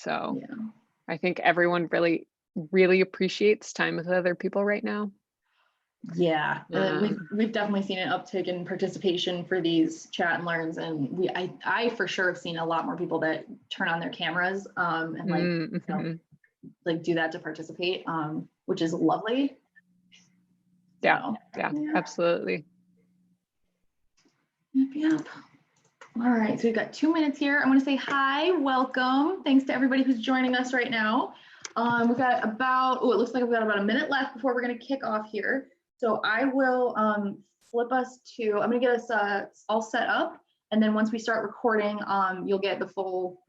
So Yeah. I think everyone really appreciates time with other people right now. Yeah, Um, we've definitely seen an uptick in participation for these chat and learns, and I for sure have seen a lot more people that turn on their cameras and mm-hmm. like do that to participate, which is lovely. Yeah, So, yeah, absolutely. Yep. All right, so we've got 2 minutes here. I want to say hi, welcome. Thanks to everybody who's joining us right now. We've got about, it looks like we've got about a minute left before we're going to kick off here. So I will flip us to, I'm going to get us all set up. And then once we start recording, you'll get the full,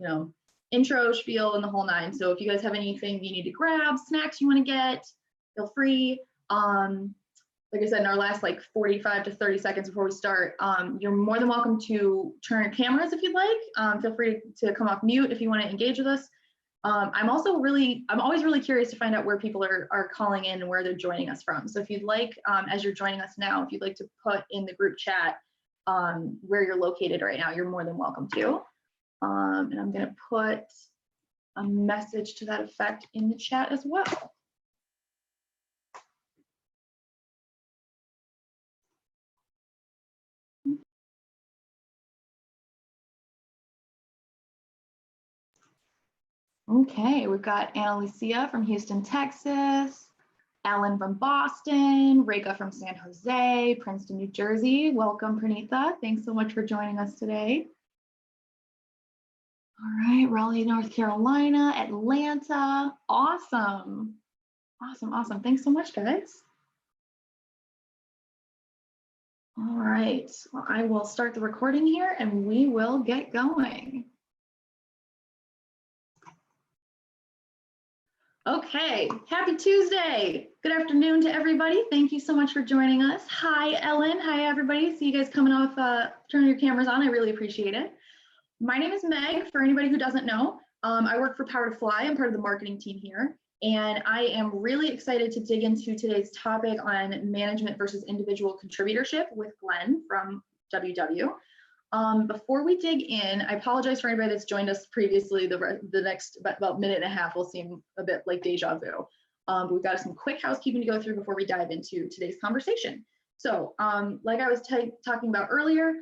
intro, spiel, and the whole nine. So if you guys have anything you need to grab, snacks you want to get, feel free. Like I said, in our last 45 to 30 seconds before we start, you're more than welcome to turn your cameras if you'd like. Feel free to come off mute if you want to engage with us. I'm always really curious to find out where people are calling in and where they're joining us from. So if you'd like, as you're joining us now, if you'd like to put in the group chat where you're located right now, you're more than welcome to. And I'm going to put a message to that effect in the chat as well. Okay, we've got Annalicia from Houston, Texas, Ellen from Boston, Reka from San Jose, Princeton, New Jersey. Welcome, Pranitha. Thanks so much for joining us today. All right, Raleigh, North Carolina, Atlanta. Awesome. Awesome. Thanks so much, guys. All right, well, I will start the recording here and we will get going. Okay, happy Tuesday. Good afternoon to everybody. Thank you so much for joining us. Hi, Ellen. Hi, everybody. See you guys coming off, turning your cameras on. I really appreciate it. My name is Meg. For anybody who doesn't know, I work for Power to Fly. I'm part of the marketing team here. And I am really excited to dig into today's topic on management versus individual contributorship with Glenn from WW. Before we dig in, I apologize for anybody that's joined us previously. The next about minute and a half will seem a bit like deja vu. But we've got some quick housekeeping to go through before we dive into today's conversation. So like I was talking about earlier,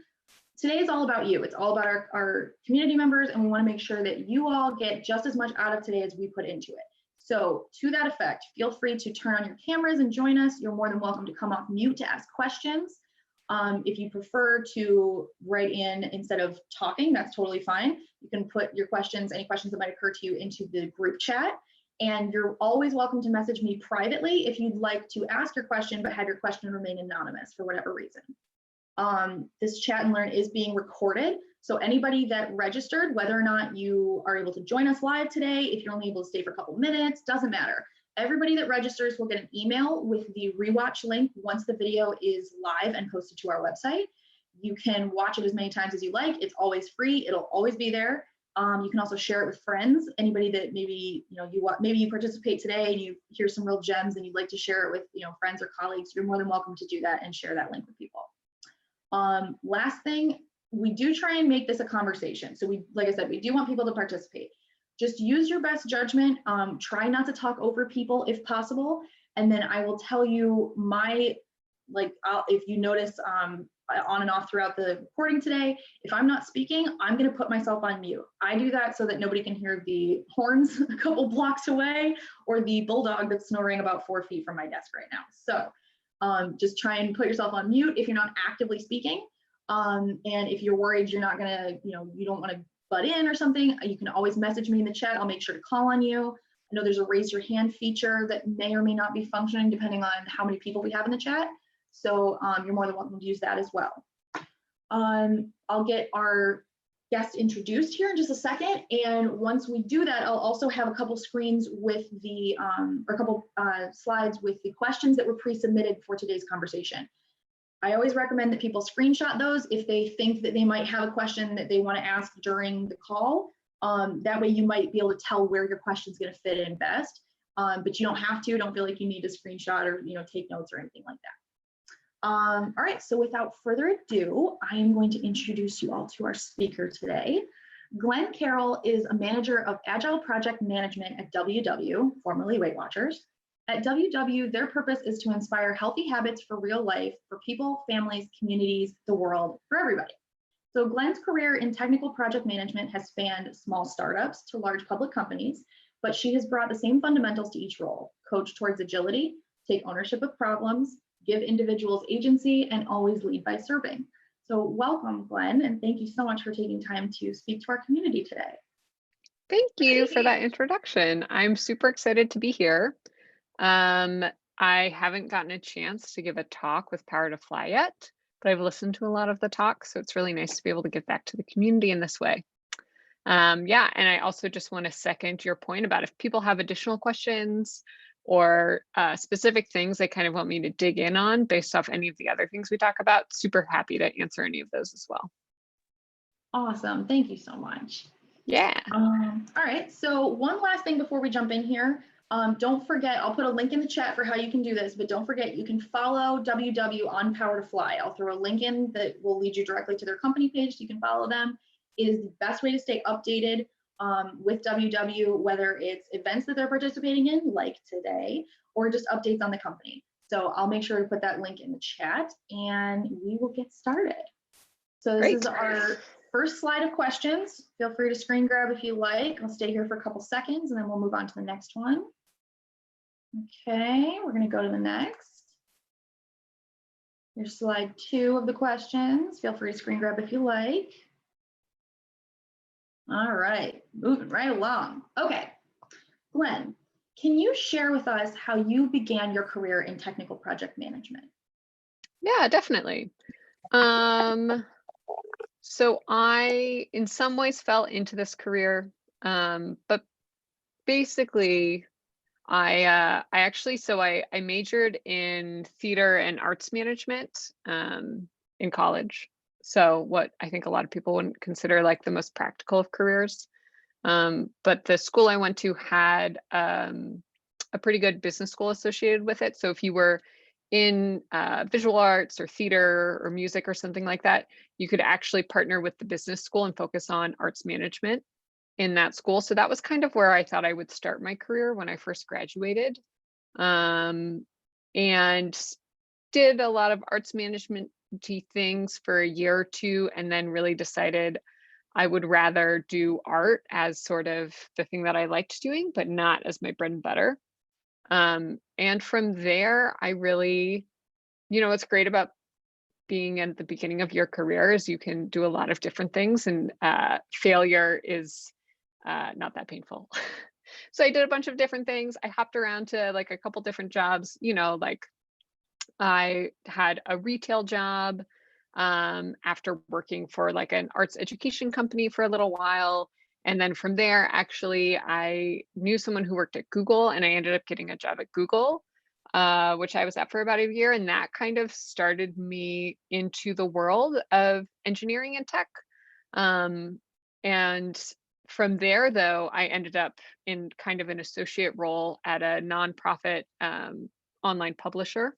today is all about you. It's all about our community members, and we want to make sure that you all get just as much out of today as we put into it. So to that effect, feel free to turn on your cameras and join us. You're more than welcome to come off mute to ask questions. If you prefer to write in instead of talking, that's totally fine. You can put your questions, any questions that might occur to you, into the group chat. And you're always welcome to message me privately if you'd like to ask your question, but have your question remain anonymous for whatever reason. This chat and learn is being recorded. So anybody that registered, whether or not you are able to join us live today, if you're only able to stay for a couple minutes, doesn't matter. Everybody that registers will get an email with the rewatch link once the video is live and posted to our website. You can watch it as many times as you like. It's always free. It'll always be there. You can also share it with friends. Anybody that maybe maybe you participate today and you hear some real gems and you'd like to share it with friends or colleagues, you're more than welcome to do that and share that link with people. Last thing, we do try and make this a conversation. So like I said, we do want people to participate. Just use your best judgment. Try not to talk over people if possible. And then I will tell you if you notice on and off throughout the recording today, if I'm not speaking, I'm going to put myself on mute. I do that so that nobody can hear the horns a couple blocks away or the bulldog that's snoring about 4 feet from my desk right now. So just try and put yourself on mute if you're not actively speaking. And if you're worried you're not going to, you don't want to butt in or something, you can always message me in the chat. I'll make sure to call on you. I know there's a raise your hand feature that may or may not be functioning depending on how many people we have in the chat. So you're more than welcome to use that as well. I'll get our guest introduced here in just a second. And once we do that, I'll also have a couple screens with the, or a couple slides with the questions that were pre-submitted for today's conversation. I always recommend that people screenshot those if they think that they might have a question that they want to ask during the call. That way you might be able to tell where your question is going to fit in best, but you don't have to. Don't feel like you need to screenshot or take notes or anything like that. All right, so without further ado, I am going to introduce you all to our speaker today. Glenn Carroll is a manager of Agile Project Management at WW, formerly Weight Watchers. At WW, their purpose is to inspire healthy habits for real life, for people, families, communities, the world, for everybody. So Glenn's career in technical project management has spanned small startups to large public companies, but she has brought the same fundamentals to each role: coach towards agility, take ownership of problems, give individuals agency, and always lead by serving. So welcome, Glenn, and thank you so much for taking time to speak to our community today. Thank you for that introduction. I'm super excited to be here. Um, I haven't gotten a chance to give a talk with Power to Fly yet, but I've listened to a lot of the talks, so it's really nice to be able to give back to the community in this way. Yeah, and I also just want to second your point about if people have additional questions or specific things they kind of want me to dig in on based off any of the other things we talk about, super happy to answer any of those as well. Awesome, thank you so much. Yeah. All right, so one last thing before we jump in here. Don't forget, I'll put a link in the chat for how you can do this, but don't forget you can follow WW on Power to Fly. I'll throw a link in that will lead you directly to their company page so you can follow them. It is the best way to stay updated with WW, whether it's events that they're participating in, like today, or just updates on the company. So I'll make sure to put that link in the chat and we will get started. So this is our first slide of questions. Feel free to screen grab if you like. I'll stay here for a couple seconds and then we'll move on to the next one. Okay, we're going to go to the next. Here's slide 2 of the questions. Feel free to screen grab if you like. All right, moving right along. Okay, Glenn, can you share with us how you began your career in technical project management? Yeah, definitely. So I, in some ways, fell into this career, but basically, I majored in theater and arts management in college. So what I think a lot of people wouldn't consider like the most practical of careers. But the school I went to had a pretty good business school associated with it. So if you were in visual arts or theater or music or something like that, you could actually partner with the business school and focus on arts management in that school. So that was kind of where I thought I would start my career when I first graduated. And did a lot of arts management things for a year or two, and then really decided I would rather do art as sort of the thing that I liked doing, but not as my bread and butter. And from there, I really, what's great about being at the beginning of your career is you can do a lot of different things, and failure is not that painful. So I did a bunch of different things. I hopped around to like a couple different jobs, like I had a retail job after working for like an arts education company for a little while. And then from there, actually, I knew someone who worked at Google, and I ended up getting a job at Google, which I was at for about a year. And that kind of started me into the world of engineering and tech. And from there, though, I ended up in kind of an associate role at a nonprofit online publisher.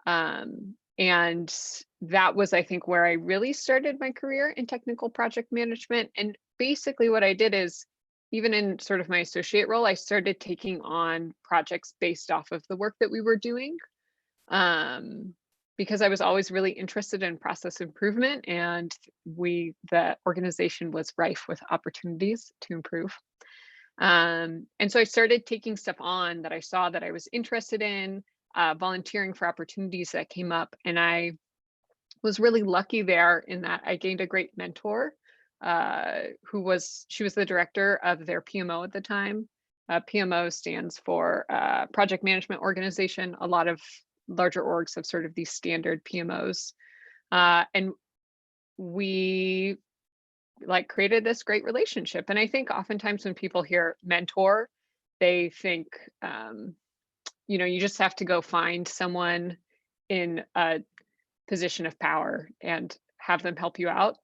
And that was, I think, where I really started my career in technical project management. And basically what I did is, even in sort of my associate role, I started taking on projects based off of the work that we were doing, because I was always really interested in process improvement, and the organization was rife with opportunities to improve. And so I started taking stuff on that I saw that I was interested in, volunteering for opportunities that came up. And I was really lucky there in that I gained a great mentor, she was the director of their PMO at the time. PMO stands for Project Management Organization. A lot of larger orgs have sort of these standard PMOs. And we like created this great relationship. And I think oftentimes when people hear mentor, they think, you just have to go find someone in a position of power and have them help you out.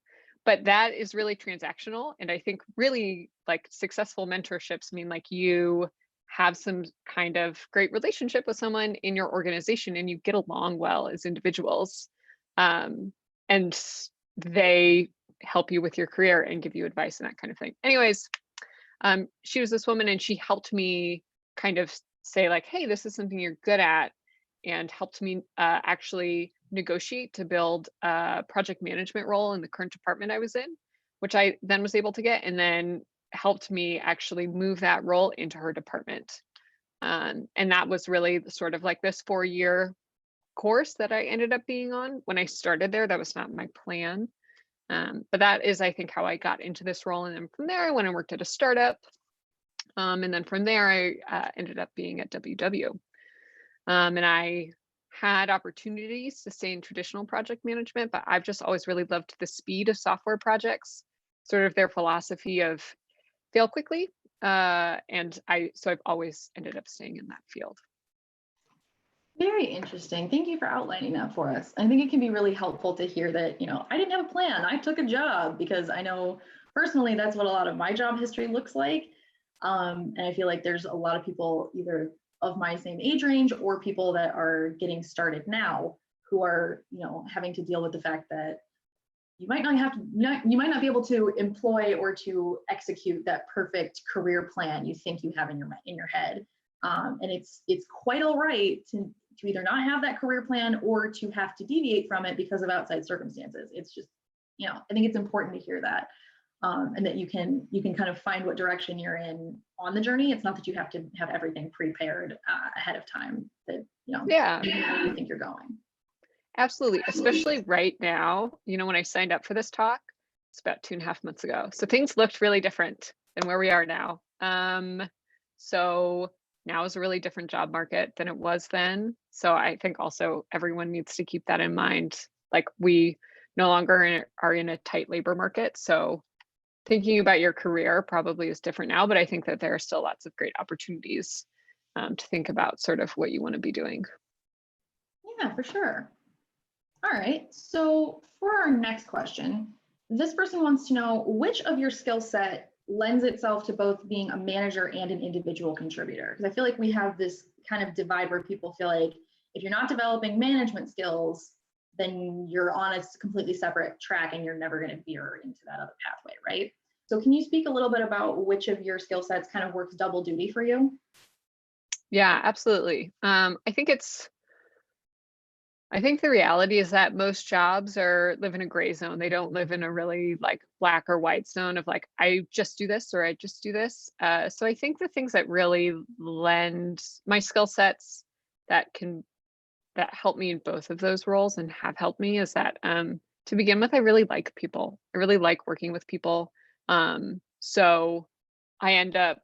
But that is really transactional. And I think really like successful mentorships mean like you have some kind of great relationship with someone in your organization and you get along well as individuals. And they help you with your career and give you advice and that kind of thing. Anyways, she was this woman and she helped me kind of say like, hey, this is something you're good at, and helped me actually negotiate to build a project management role in the current department I was in, which I then was able to get, and then helped me actually move that role into her department. And that was really sort of like this 4-year course that I ended up being on. When I started there, that was not my plan. But that is, I think, how I got into this role. And then from there, I went and worked at a startup. And then from there, I ended up being at WW. And I had opportunities to stay in traditional project management, but I've just always really loved the speed of software projects, sort of their philosophy of fail quickly. So I've always ended up staying in that field. Very interesting. Thank you for outlining that for us. I think it can be really helpful to hear that, I didn't have a plan. I took a job, because I know personally that's what a lot of my job history looks like. And I feel like there's a lot of people either of my same age range or people that are getting started now who are, having to deal with the fact that you might not be able to employ or to execute that perfect career plan you think you have in your head. And it's quite all right to either not have that career plan or to have to deviate from it because of outside circumstances. It's just, I think it's important to hear that. And that you can kind of find what direction you're in on the journey. It's not that you have to have everything prepared ahead of time, that, Yeah, you think you're going. absolutely. Especially right now, when I signed up for this talk, it's about 2.5 months ago. So things looked really different than where we are now. So now is a really different job market than it was then. So I think also everyone needs to keep that in mind. Like, we no longer are in a tight labor market. So thinking about your career probably is different now, but I think that there are still lots of great opportunities to think about sort of what you want to be doing. Yeah, for sure. All right. So for our next question, this person wants to know which of your skill set lends itself to both being a manager and an individual contributor. Because I feel like we have this kind of divide where people feel like if you're not developing management skills, then you're on a completely separate track and you're never going to veer into that other pathway, right? So can you speak a little bit about which of your skill sets kind of works double duty for you? Yeah, absolutely. I think the reality is that most jobs live in a gray zone. They don't live in a really like black or white zone of like, I just do this or I just do this. So I think the things that really lend my skill sets that help me in both of those roles and have helped me is that to begin with, I really like people. I really like working with people. So I end up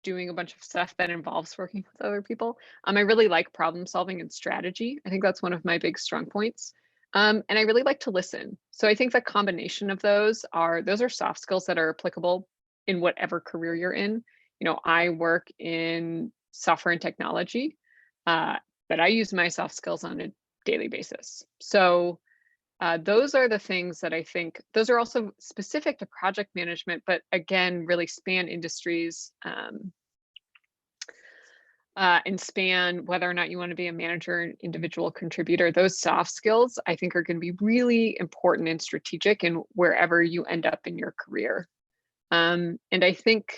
doing a bunch of stuff that involves working with other people. I really like problem solving and strategy. I think that's one of my big strong points. And I really like to listen. So I think the combination of those are soft skills that are applicable in whatever career you're in. I work in software and technology, but I use my soft skills on a daily basis. So those are the things that I think, those are also specific to project management, but again, really span industries and span whether or not you want to be a manager and individual contributor. Those soft skills, I think, are going to be really important and strategic in wherever you end up in your career. And I think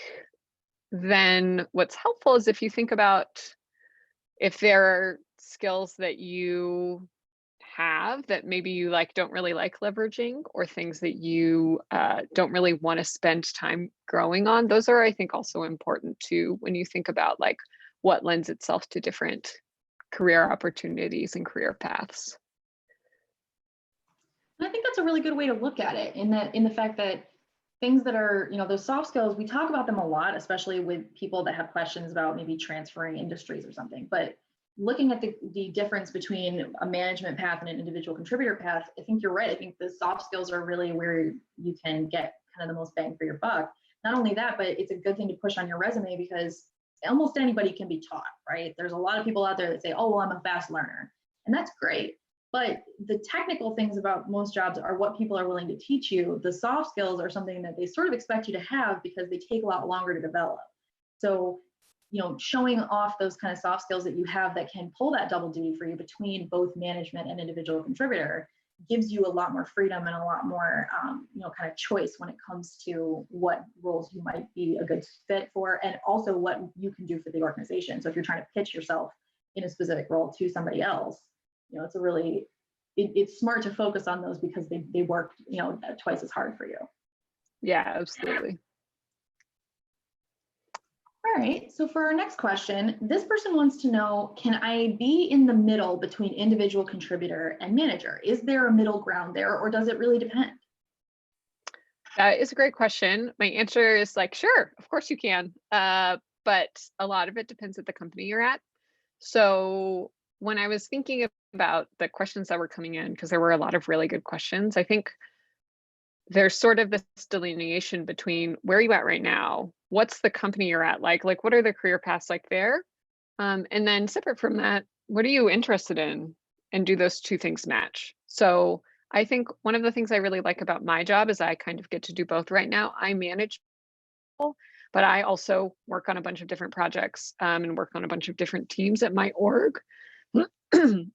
then what's helpful is if you think about if there are skills that you have that maybe you don't really like leveraging, or things that you don't really want to spend time growing on. Those are, I think, also important too when you think about like what lends itself to different career opportunities and career paths. I think that's a really good way to look at it, in the fact that things that are, those soft skills, we talk about them a lot, especially with people that have questions about maybe transferring industries or something. But looking at the difference between a management path and an individual contributor path, I think you're right. I think the soft skills are really where you can get kind of the most bang for your buck. Not only that, but it's a good thing to push on your resume because almost anybody can be taught, right? There's a lot of people out there that say, oh, well, I'm a fast learner. And that's great. But the technical things about most jobs are what people are willing to teach you. The soft skills are something that they sort of expect you to have because they take a lot longer to develop. So, showing off those kind of soft skills that you have that can pull that double duty for you between both management and individual contributor gives you a lot more freedom and a lot more, kind of choice when it comes to what roles you might be a good fit for, and also what you can do for the organization. So if you're trying to pitch yourself in a specific role to somebody else, it's a really, it's smart to focus on those because they work, twice as hard for you. Yeah, absolutely. All right, so for our next question, this person wants to know, can I be in the middle between individual contributor and manager? Is there a middle ground there, or does it really depend? That is a great question. My answer is like, sure, of course you can. But a lot of it depends at the company you're at. So when I was thinking about the questions that were coming in, because there were a lot of really good questions, I think there's sort of this delineation between where are you at right now? What's the company you're at like what are the career paths like there? And then separate from that, what are you interested in? And do those two things match? So I think one of the things I really like about my job is I kind of get to do both right now. I manage people, but I also work on a bunch of different projects and work on a bunch of different teams at my org.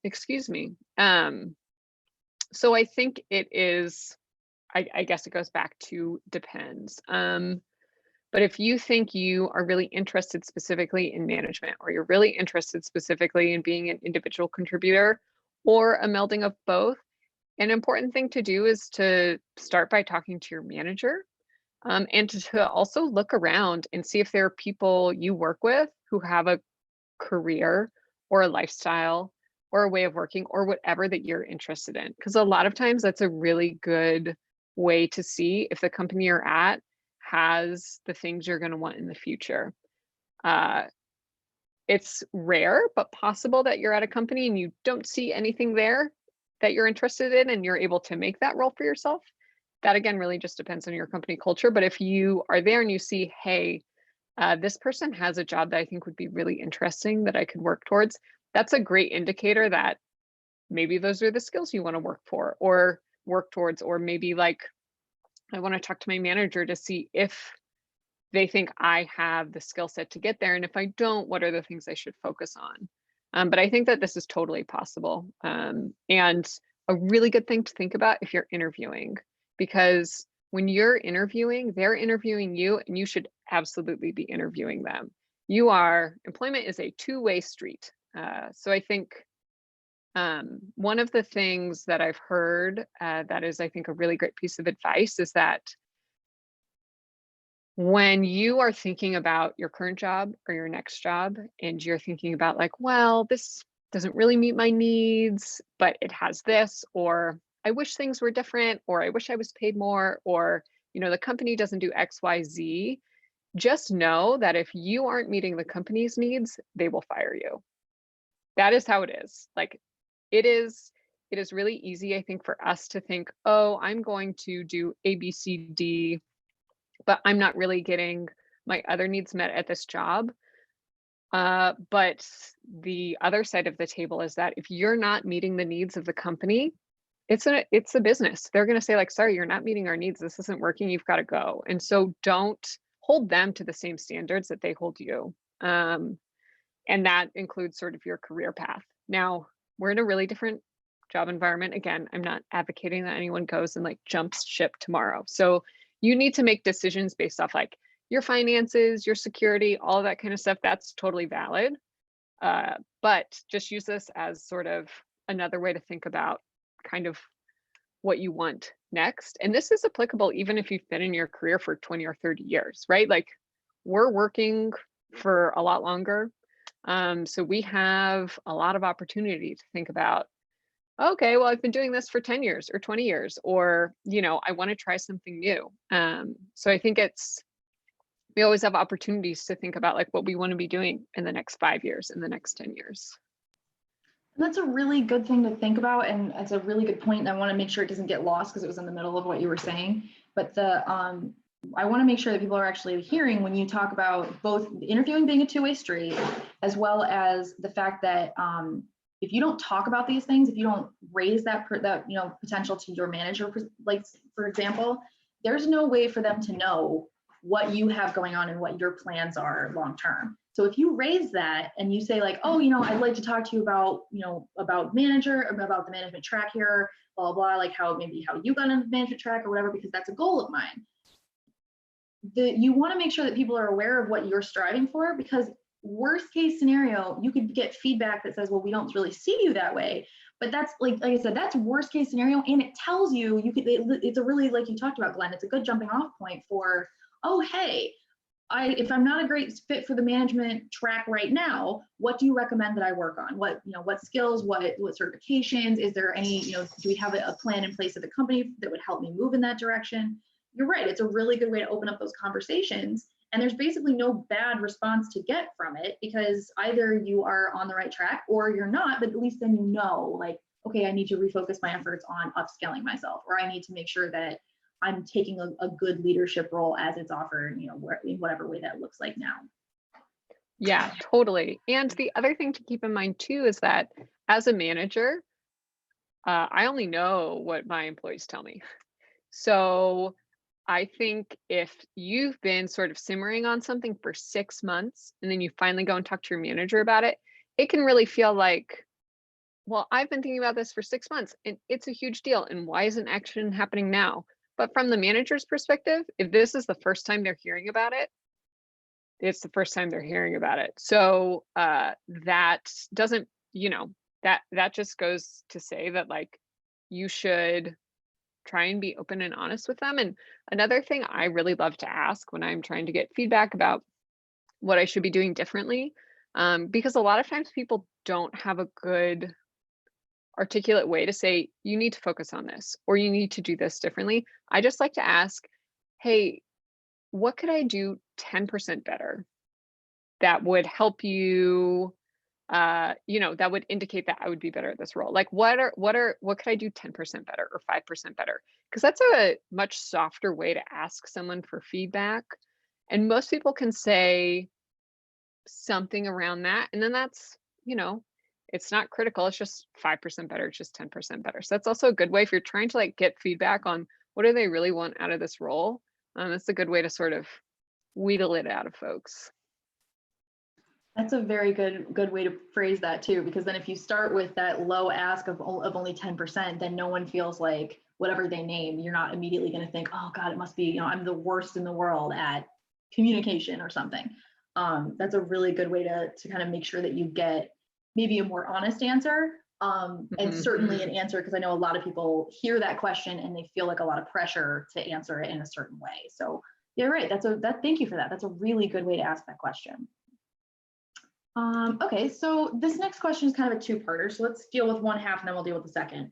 Excuse me. So I think it is, I guess it goes back to depends. But if you think you are really interested specifically in management, or you're really interested specifically in being an individual contributor, or a melding of both, an important thing to do is to start by talking to your manager, and to also look around and see if there are people you work with who have a career or a lifestyle or a way of working or whatever that you're interested in. Because a lot of times that's a really good way to see if the company you're at has the things you're going to want in the future. Uh, it's rare, but possible that you're at a company and you don't see anything there that you're interested in and you're able to make that role for yourself. That again really just depends on your company culture. But if you are there and you see, hey, this person has a job that I think would be really interesting that I could work towards, that's a great indicator that maybe those are the skills you want to work for or work towards, or maybe like I want to talk to my manager to see if they think I have the skill set to get there. And if I don't, what are the things I should focus on? But I think that this is totally possible. And a really good thing to think about if you're interviewing, because when you're interviewing, they're interviewing you, and you should absolutely be interviewing them. Employment is a two-way street. So I think one of the things that I've heard that is, I think, a really great piece of advice is that when you are thinking about your current job or your next job, and you're thinking about like, well, this doesn't really meet my needs, but it has this, or I wish things were different, or I wish I was paid more, or, the company doesn't do X, Y, Z, just know that if you aren't meeting the company's needs, they will fire you. That is how it is. Like it is really easy, I think, for us to think, oh, I'm going to do A, B, C, D, but I'm not really getting my other needs met at this job. But the other side of the table is that if you're not meeting the needs of the company, it's a business. They're going to say like, sorry, you're not meeting our needs. This isn't working. You've got to go. And so don't hold them to the same standards that they hold you. And that includes sort of your career path. Now, we're in a really different job environment. Again, I'm not advocating that anyone goes and like jumps ship tomorrow. So you need to make decisions based off like your finances, your security, all of that kind of stuff. That's totally valid. But just use this as sort of another way to think about kind of what you want next. And this is applicable even if you've been in your career for 20 or 30 years, right? Like we're working for a lot longer. So we have a lot of opportunity to think about, okay, well, I've been doing this for 10 years or 20 years, or, I want to try something new. So I think we always have opportunities to think about like what we want to be doing in the next 5 years, in the next 10 years. And that's a really good thing to think about. And it's a really good point. And I want to make sure it doesn't get lost because it was in the middle of what you were saying. But I want to make sure that people are actually hearing when you talk about both interviewing being a two-way street, as well as the fact that if you don't talk about these things, if you don't raise that potential to your manager, like for example, there's no way for them to know what you have going on and what your plans are long term. So if you raise that and you say like, oh, you know, I'd like to talk to you about, you know, about manager, about the management track here, blah, blah, like how maybe how you got into the management track or whatever, because that's a goal of mine. You want to make sure that people are aware of what you're striving for, because worst case scenario, you could get feedback that says, well, we don't really see you that way. But that's like I said, that's worst case scenario. And it tells you, it's a really, like you talked about, Glenn, it's a good jumping off point for, oh, hey, if I'm not a great fit for the management track right now, what do you recommend that I work on? What, you know, what skills, what certifications, is there any, you know, do we have a plan in place at the company that would help me move in that direction? You're right. It's a really good way to open up those conversations. And there's basically no bad response to get from it, because either you are on the right track or you're not, but at least then you know, like, okay, I need to refocus my efforts on upscaling myself, or I need to make sure that I'm taking a good leadership role as it's offered, you know, in whatever way that looks like now. Yeah, totally. And the other thing to keep in mind too is that as a manager, I only know what my employees tell me. So I think if you've been sort of simmering on something for 6 months and then you finally go and talk to your manager about it, it can really feel like, well, I've been thinking about this for 6 months and it's a huge deal. And why isn't action happening now? But from the manager's perspective, if this is the first time they're hearing about it, it's the first time they're hearing about it. So that doesn't, you know, that just goes to say that like you should try and be open and honest with them. And another thing I really love to ask when I'm trying to get feedback about what I should be doing differently, because a lot of times people don't have a good articulate way to say, you need to focus on this or you need to do this differently. I just like to ask, hey, what could I do 10% better that would help you, you know, that would indicate that I would be better at this role? Like what could I do 10% better or 5% better? Because that's a much softer way to ask someone for feedback. And most people can say something around that. And then that's, you know, it's not critical. It's just 5% better. It's just 10% better. So that's also a good way if you're trying to like get feedback on what do they really want out of this role. That's a good way to sort of wheedle it out of folks. That's a very good way to phrase that too, because then if you start with that low ask of only 10%, then no one feels like whatever they name, you're not immediately going to think, oh God, it must be, you know, I'm the worst in the world at communication or something. That's a really good way to kind of make sure that you get maybe a more honest answer. And certainly an answer, because I know a lot of people hear that question and they feel like a lot of pressure to answer it in a certain way. So you're right. Thank you for that. That's a really good way to ask that question. Okay, so this next question is kind of a two-parter. So let's deal with one half and then we'll deal with the second.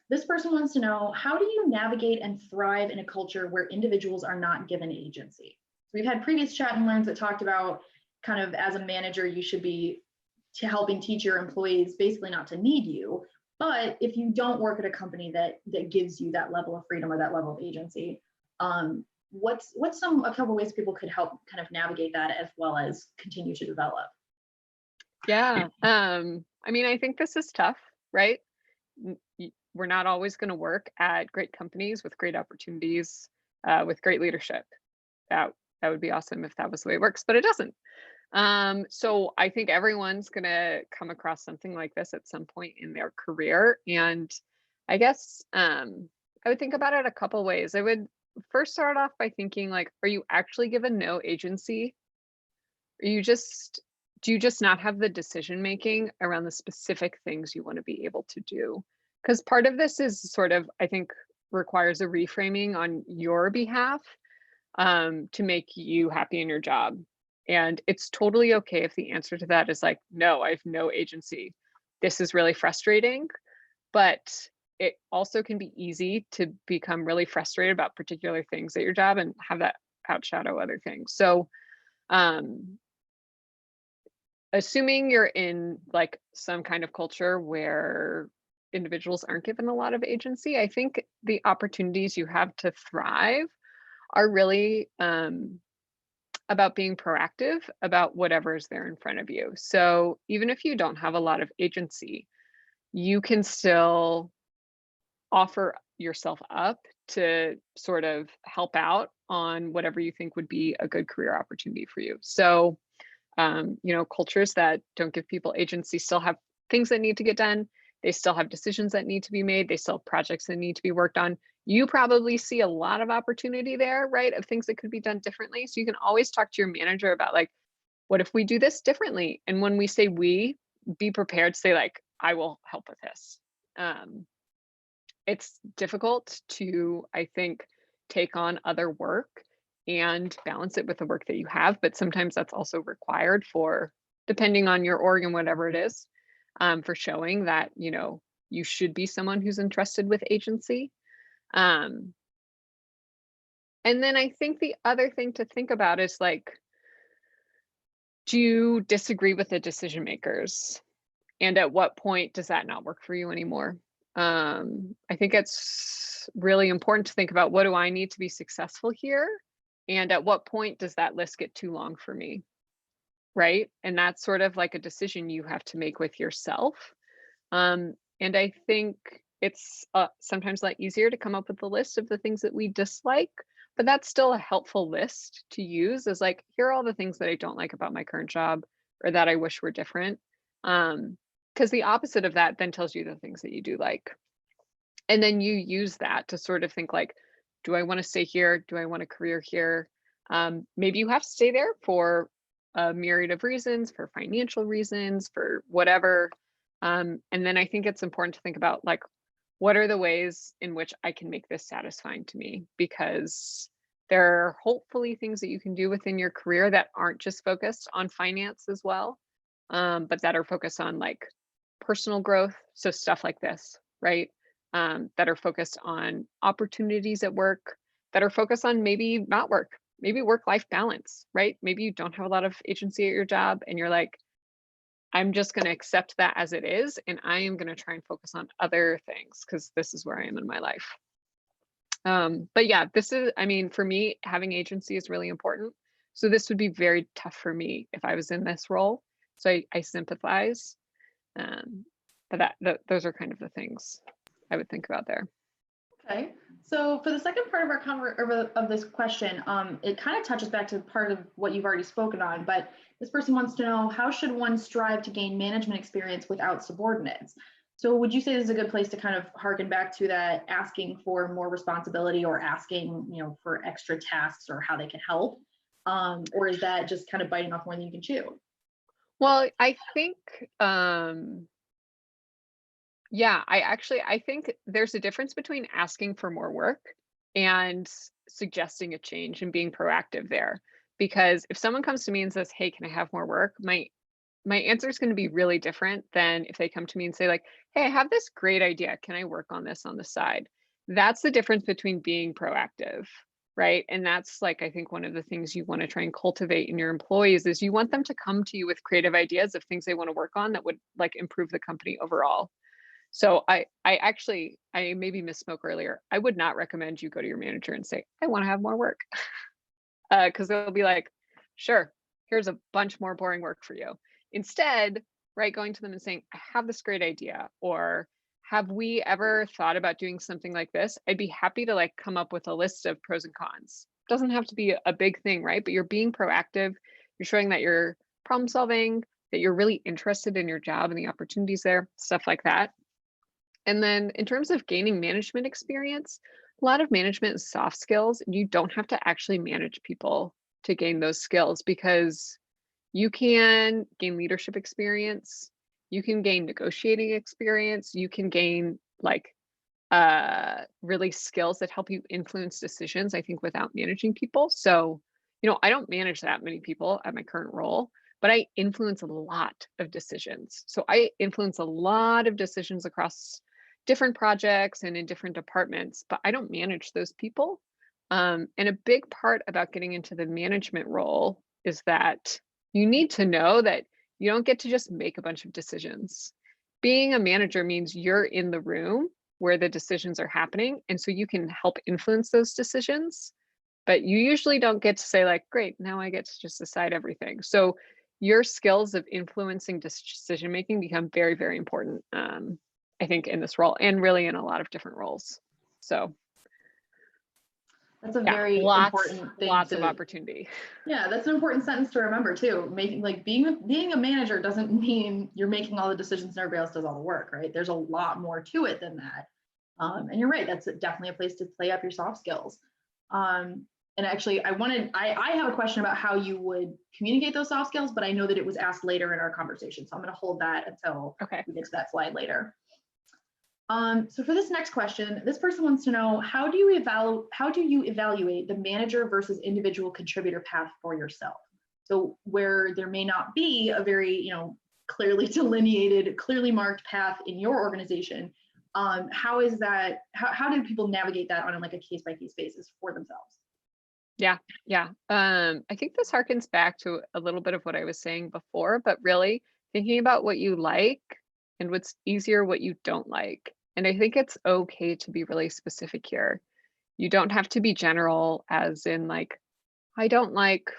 This person wants to know, how do you navigate and thrive in a culture where individuals are not given agency? So we've had previous chat and learns that talked about kind of as a manager, you should be helping teach your employees basically not to need you. But if you don't work at a company that gives you that level of freedom or that level of agency, what's a couple ways people could help kind of navigate that as well as continue to develop? Yeah. I mean, I think this is tough, right? We're not always going to work at great companies with great opportunities, with great leadership. That would be awesome if that was the way it works, but it doesn't. So I think everyone's going to come across something like this at some point in their career. And I guess I would think about it a couple ways. I would first start off by thinking like, are you actually given no agency? Do you just not have the decision making around the specific things you want to be able to do? Because part of this is sort of, I think, requires a reframing on your behalf, to make you happy in your job. And it's totally okay if the answer to that is like, no, I have no agency. This is really frustrating. But it also can be easy to become really frustrated about particular things at your job and have that outshadow other things. So, assuming you're in like some kind of culture where individuals aren't given a lot of agency, I think the opportunities you have to thrive are really about being proactive about whatever is there in front of you. So even if you don't have a lot of agency, you can still offer yourself up to sort of help out on whatever you think would be a good career opportunity for you. So, cultures that don't give people agency still have things that need to get done. They still have decisions that need to be made. They still have projects that need to be worked on. You probably see a lot of opportunity there, right? Of things that could be done differently. So you can always talk to your manager about like, what if we do this differently? And when we say we, be prepared to say like, I will help with this. Um, it's difficult to, I think, take on other work and balance it with the work that you have, but sometimes that's also required for, depending on your org and whatever it is, for showing that, you should be someone who's entrusted with agency. Um, and then I think the other thing to think about is like, do you disagree with the decision makers? And at what point does that not work for you anymore? I think it's really important to think about, what do I need to be successful here? And at what point does that list get too long for me? Right. And that's sort of like a decision you have to make with yourself. And I think it's sometimes a lot easier to come up with a list of the things that we dislike, but that's still a helpful list to use, as like, here are all the things that I don't like about my current job or that I wish were different. Because the opposite of that then tells you the things that you do like. And then you use that to sort of think like, do I want to stay here? Do I want a career here? Maybe you have to stay there for a myriad of reasons, for financial reasons, for whatever. And then I think it's important to think about like, what are the ways in which I can make this satisfying to me? Because there are hopefully things that you can do within your career that aren't just focused on finance as well, but that are focused on like personal growth. So stuff like this, right? That are focused on opportunities at work, that are focused on maybe not work, maybe work-life balance, right? Maybe you don't have a lot of agency at your job and you're like, I'm just going to accept that as it is, and I am going to try and focus on other things because this is where I am in my life. But yeah, I mean, for me, having agency is really important. So this would be very tough for me if I was in this role. So I sympathize. But those are kind of the things I would think about there. Okay, so for the second part of our of this question, it kind of touches back to part of what you've already spoken on, but this person wants to know, how should one strive to gain management experience without subordinates? So would you say this is a good place to kind of harken back to that, asking for more responsibility or asking, for extra tasks or how they can help? Or is that just kind of biting off more than you can chew? Well, I think, yeah, I think there's a difference between asking for more work and suggesting a change and being proactive there. Because if someone comes to me and says, "Hey, can I have more work?" My answer is going to be really different than if they come to me and say like, "Hey, I have this great idea. Can I work on this on the side?" That's the difference between being proactive, right? And that's like, I think one of the things you want to try and cultivate in your employees is you want them to come to you with creative ideas of things they want to work on that would like improve the company overall. So I maybe misspoke earlier. I would not recommend you go to your manager and say, "I want to have more work," because they'll be like, "Sure, here's a bunch more boring work for you." Instead, right, going to them and saying, "I have this great idea," or "Have we ever thought about doing something like this? I'd be happy to like come up with a list of pros and cons." Doesn't have to be a big thing, right? But you're being proactive. You're showing that you're problem solving, that you're really interested in your job and the opportunities there, stuff like that. And then in terms of gaining management experience, a lot of management is soft skills. And you don't have to actually manage people to gain those skills, because you can gain leadership experience, you can gain negotiating experience, you can gain like really skills that help you influence decisions, I think, without managing people. So, I don't manage that many people at my current role, but I influence a lot of decisions. So I influence a lot of decisions across different projects and in different departments, but I don't manage those people. And a big part about getting into the management role is that you need to know that you don't get to just make a bunch of decisions. Being a manager means you're in the room where the decisions are happening, and so you can help influence those decisions, but you usually don't get to say like, "Great, now I get to just decide everything." So your skills of influencing decision making become very, very important, I think, in this role, and really in a lot of different roles. So That's a Yeah, very important thing lots of to, opportunity. yeah, that's an important sentence to remember too. Making like being a manager doesn't mean you're making all the decisions and everybody else does all the work, right? There's a lot more to it than that. And you're right, that's definitely a place to play up your soft skills. And actually, I have a question about how you would communicate those soft skills, but I know that it was asked later in our conversation. So I'm going to hold that until Okay. we get to that slide later. So for this next question, this person wants to know, how do you evaluate the manager versus individual contributor path for yourself? So where there may not be a very, clearly delineated, clearly marked path in your organization, how is that, how do people navigate that on like a case by case basis for themselves? Yeah, yeah. I think this harkens back to a little bit of what I was saying before, but really thinking about what you like and what's easier, what you don't like. And I think it's okay to be really specific here. You don't have to be general, as in, like, I don't like,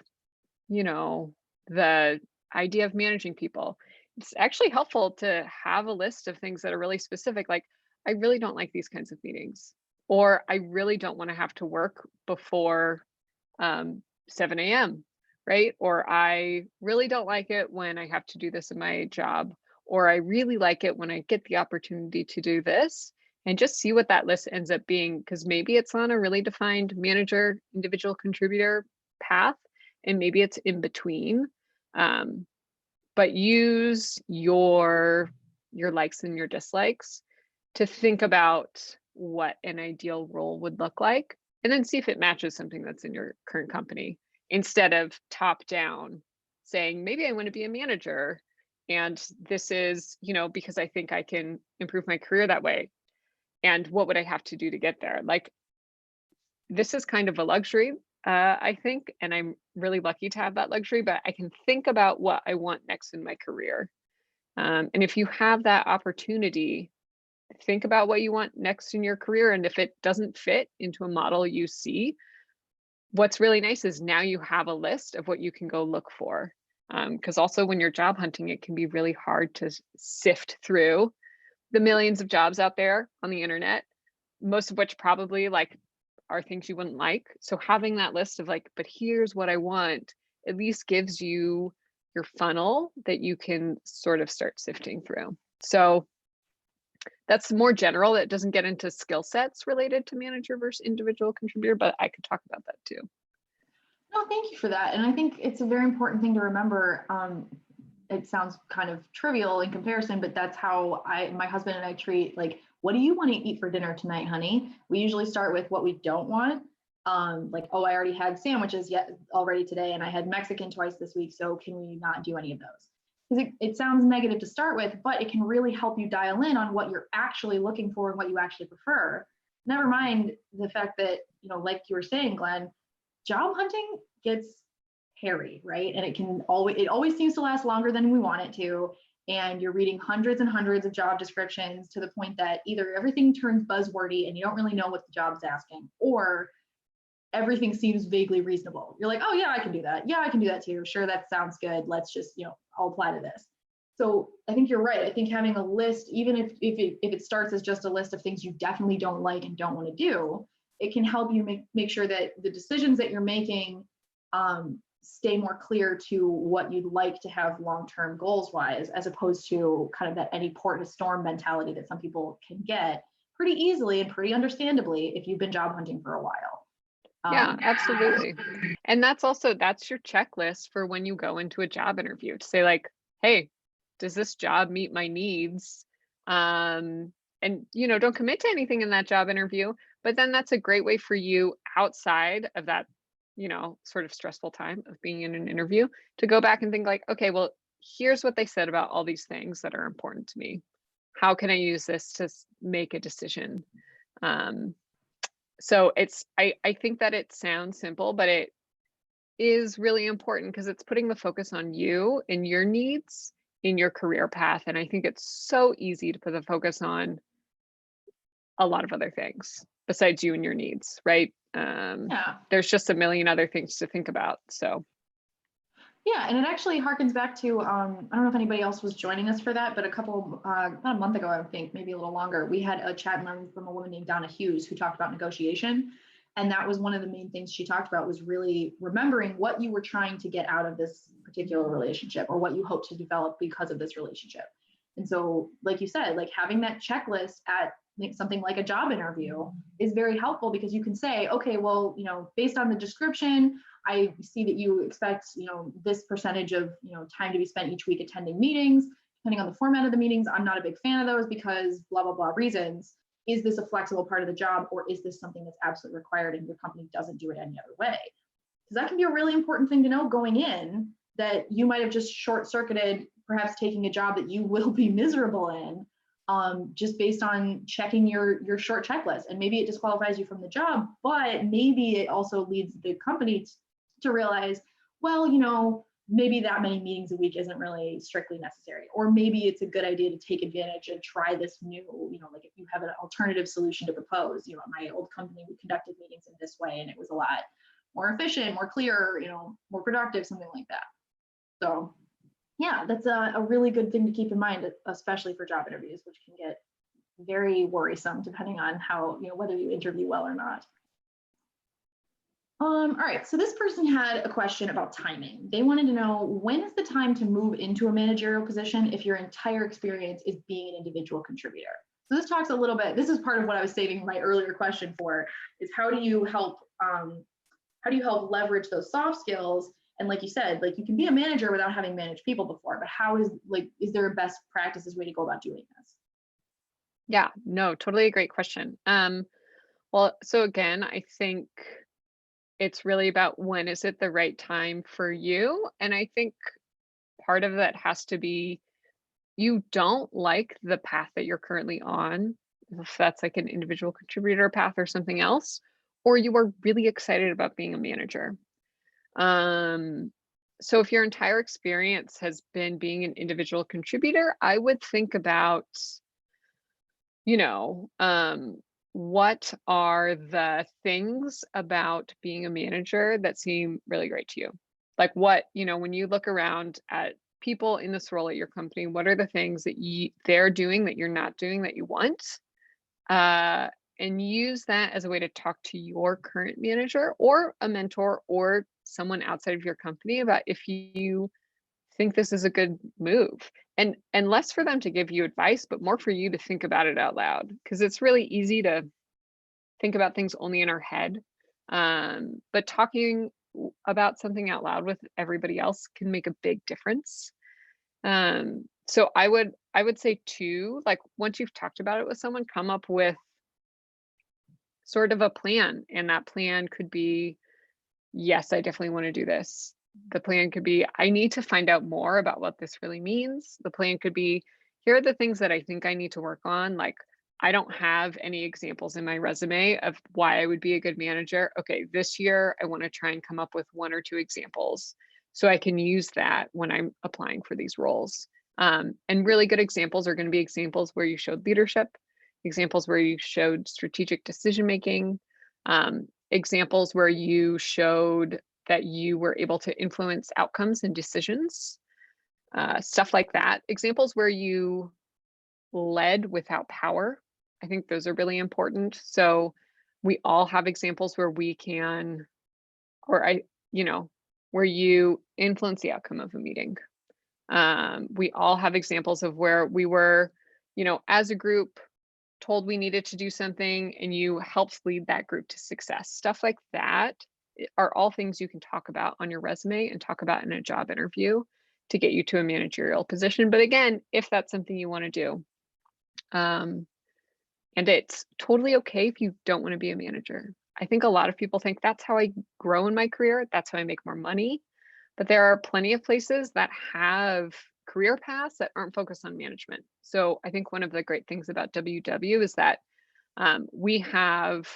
you know, the idea of managing people. It's actually helpful to have a list of things that are really specific, like, I really don't like these kinds of meetings, or I really don't want to have to work before 7 a.m., right? Or I really don't like it when I have to do this in my job, or I really like it when I get the opportunity to do this, and just see what that list ends up being. Because maybe it's on a really defined manager, individual contributor path, and maybe it's in between. Um, but use your likes and your dislikes to think about what an ideal role would look like, and then see if it matches something that's in your current company, instead of top down saying, maybe I want to be a manager, and this is, because I think I can improve my career that way, and what would I have to do to get there. Like, this is kind of a luxury, I think, and I'm really lucky to have that luxury, but I can think about what I want next in my career. And if you have that opportunity, think about what you want next in your career. And if it doesn't fit into a model you see, what's really nice is now you have a list of what you can go look for. Because also when you're job hunting, it can be really hard to sift through the millions of jobs out there on the internet, most of which probably like are things you wouldn't like. So having that list of like, but here's what I want, at least gives you your funnel that you can sort of start sifting through. So that's more general. It doesn't get into skill sets related to manager versus individual contributor, but I could talk about that too. No, thank you for that. And I think it's a very important thing to remember. It sounds kind of trivial in comparison, but that's how my husband and I treat, like, what do you want to eat for dinner tonight, honey? We usually start with what we don't want. Like, oh, I already had sandwiches yet already today, and I had Mexican twice this week. So can we not do any of those? Because it sounds negative to start with, but it can really help you dial in on what you're actually looking for and what you actually prefer. Never mind the fact that, like you were saying, Glenn, job hunting gets hairy, right? And it always seems to last longer than we want it to. And you're reading hundreds and hundreds of job descriptions to the point that either everything turns buzzwordy and you don't really know what the job's asking, or everything seems vaguely reasonable. You're like, oh yeah, I can do that. Yeah, I can do that too. Sure, that sounds good. Let's just, I'll apply to this. So I think you're right. I think having a list, even if it starts as just a list of things you definitely don't like and don't want to do, it can help you make sure that the decisions that you're making stay more clear to what you'd like to have long-term goals wise, as opposed to kind of that any port in a storm mentality that some people can get pretty easily and pretty understandably if you've been job hunting for a while. Yeah, absolutely. And that's your checklist for when you go into a job interview to say like, hey, does this job meet my needs? And don't commit to anything in that job interview, but then that's a great way for you outside of that, sort of stressful time of being in an interview, to go back and think like, okay, well, here's what they said about all these things that are important to me. How can I use this to make a decision? So I think that it sounds simple, but it is really important because it's putting the focus on you and your needs in your career path. And I think it's so easy to put the focus on a lot of other things besides you and your needs, right? Yeah. There's just a million other things to think about. So Yeah, and it actually harkens back to, I don't know if anybody else was joining us for that, but about a month ago, I think, maybe a little longer, we had a chat from a woman named Donna Hughes who talked about negotiation. And that was one of the main things she talked about, was really remembering what you were trying to get out of this particular relationship, or what you hope to develop because of this relationship. And so, like you said, like having that checklist at something like a job interview is very helpful, because you can say, okay, well, based on the description, I see that you expect, this percentage of, time to be spent each week attending meetings. Depending on the format of the meetings, I'm not a big fan of those because blah, blah, blah reasons. Is this a flexible part of the job, or is this something that's absolutely required and your company doesn't do it any other way? Because that can be a really important thing to know going in, that you might have just short circuited perhaps taking a job that you will be miserable in, just based on checking your short checklist. And maybe it disqualifies you from the job, but maybe it also leads the company to realize, well, maybe that many meetings a week isn't really strictly necessary, or maybe it's a good idea to take advantage and try this new, like if you have an alternative solution to propose. At my old company, we conducted meetings in this way, and it was a lot more efficient, more clear, more productive, something like that. So yeah, that's a really good thing to keep in mind, especially for job interviews, which can get very worrisome depending on how, whether you interview well or not. All right, so this person had a question about timing. They wanted to know, when is the time to move into a managerial position if your entire experience is being an individual contributor? So this talks a little bit, this is part of what I was saving my earlier question for, is how do you help leverage those soft skills? And like you said, like you can be a manager without having managed people before, but how is there a best practices way to go about doing this? Yeah, no, totally a great question. Well, so again, I think it's really about when is it the right time for you? And I think part of that has to be, you don't like the path that you're currently on, if that's like an individual contributor path or something else, or you are really excited about being a manager. So if your entire experience has been being an individual contributor, I would think about, you know, what are the things about being a manager that seem really great to you? Like what, when you look around at people in this role at your company, what are the things that they're doing that you're not doing that you want? Uh, and use that as a way to talk to your current manager or a mentor or someone outside of your company about if you think this is a good move, and less for them to give you advice, but more for you to think about it out loud, because it's really easy to think about things only in our head. But talking about something out loud with everybody else can make a big difference. So I would say too, like once you've talked about it with someone, come up with sort of a plan, and that plan could be, yes, I definitely want to do this. The plan could be, I need to find out more about what this really means. The plan could be, here are the things that I think I need to work on. Like, I don't have any examples in my resume of why I would be a good manager. Okay, this year I want to try and come up with 1 or 2 examples so I can use that when I'm applying for these roles. And really good examples are going to be examples where you showed leadership, examples where you showed strategic decision making, examples where you showed that you were able to influence outcomes and decisions, stuff like that. Examples where you led without power. I think those are really important. So we all have examples where we can, or where you influence the outcome of a meeting. We all have examples of where we were, as a group, told we needed to do something and you helped lead that group to success. Stuff like that are all things you can talk about on your resume and talk about in a job interview to get you to a managerial position. But again, if that's something you want to do, and it's totally okay if you don't want to be a manager. I think a lot of people think that's how I grow in my career, that's how I make more money. But there are plenty of places that have career paths that aren't focused on management. So I think one of the great things about WW is that we have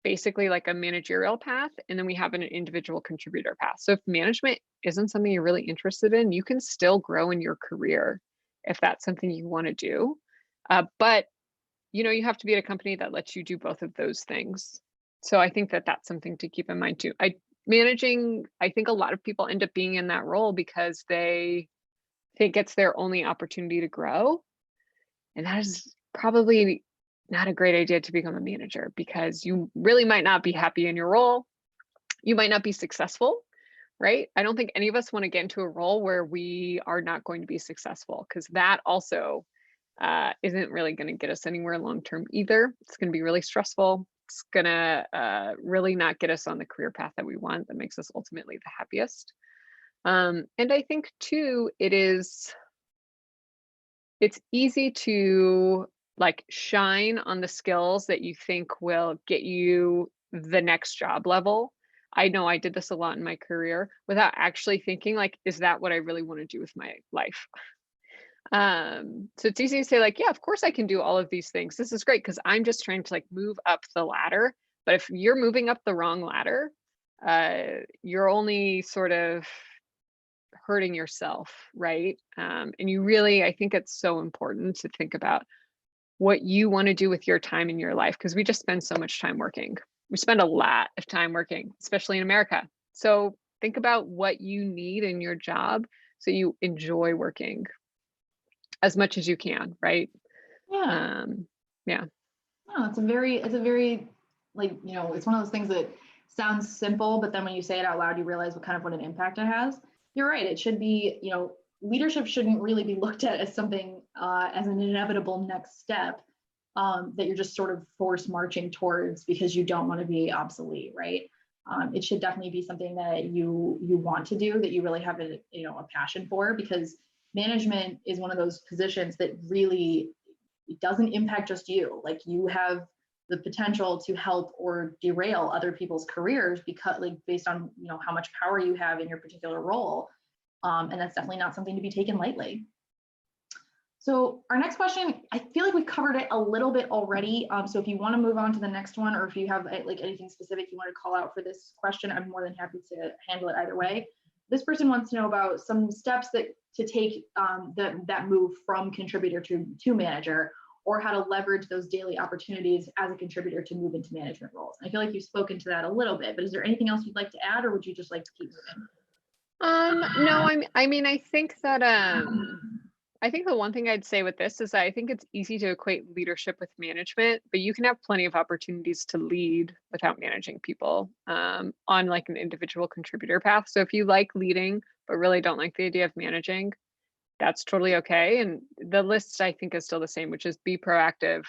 basically like a managerial path, and then we have an individual contributor path. So if management isn't something you're really interested in, you can still grow in your career if that's something you want to do. But you have to be at a company that lets you do both of those things. So I think that that's something to keep in mind too. I think a lot of people end up being in that role because they think it's their only opportunity to grow. And that is probably not a great idea to become a manager because you really might not be happy in your role. You might not be successful, right? I don't think any of us want to get into a role where we are not going to be successful because that also isn't really going to get us anywhere long term either. It's going to be really stressful. It's going to really not get us on the career path that we want that makes us ultimately the happiest. And I think too, it's easy to like shine on the skills that you think will get you the next job level. I know I did this a lot in my career without actually thinking like, is that what I really want to do with my life? So it's easy to say like, yeah, of course I can do all of these things. This is great because I'm just trying to like move up the ladder. But if you're moving up the wrong ladder, you're only sort of hurting yourself, right? And you really, I think it's so important to think about what you want to do with your time in your life because we just spend so much time working. We spend a lot of time working, especially in America. So think about what you need in your job so you enjoy working as much as you can, right? Yeah. Um, yeah. No, it's a very like, it's one of those things that sounds simple, but then when you say it out loud, you realize what an impact it has. You're right. It should be, leadership shouldn't really be looked at as something as an inevitable next step that you're just sort of force marching towards because you don't want to be obsolete, right? It should definitely be something that you want to do, that you really have a passion for, because management is one of those positions that really, it doesn't impact just you. Like, you have the potential to help or derail other people's careers because, like, based on how much power you have in your particular role, and that's definitely not something to be taken lightly. So our next question, I feel like we covered it a little bit already. So if you want to move on to the next one, or if you have like anything specific you want to call out for this question, I'm more than happy to handle it either way. This person wants to know about some steps that to take that move from contributor to manager, or how to leverage those daily opportunities as a contributor to move into management roles. And I feel like you've spoken to that a little bit, but is there anything else you'd like to add, or would you just like to keep moving? No, I mean, I think the one thing I'd say with this is that I think it's easy to equate leadership with management, but you can have plenty of opportunities to lead without managing people on like an individual contributor path. So if you like leading, but really don't like the idea of managing, that's totally okay. And the list I think is still the same, which is be proactive.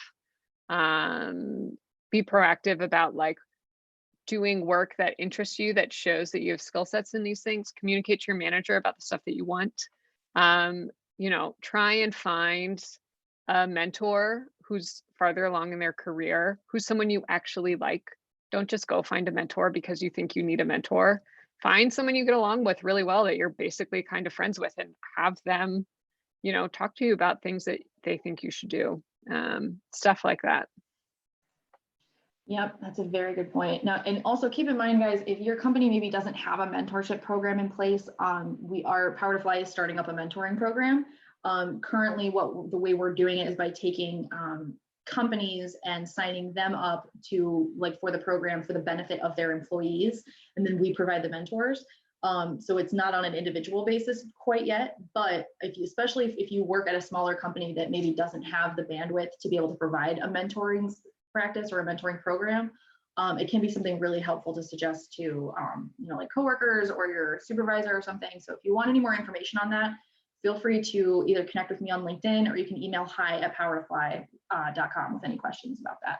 Be proactive about like doing work that interests you, that shows that you have skill sets in these things. Communicate to your manager about the stuff that you want. Um, Try and find a mentor who's farther along in their career, who's someone you actually like. Don't just go find a mentor because you think you need a mentor. Find someone you get along with really well that you're basically kind of friends with, and have them, talk to you about things that they think you should do. Stuff like that. Yep, that's a very good point. Now, and also keep in mind, guys, if your company maybe doesn't have a mentorship program in place, Power to Fly is starting up a mentoring program. Currently, the way we're doing it is by taking companies and signing them up to, like, for the program for the benefit of their employees, and then we provide the mentors. So it's not on an individual basis quite yet, but especially if you work at a smaller company that maybe doesn't have the bandwidth to be able to provide a mentoring practice or a mentoring program, it can be something really helpful to suggest to, like coworkers or your supervisor or something. So if you want any more information on that, feel free to either connect with me on LinkedIn, or you can email hi@powertofly.com with any questions about that.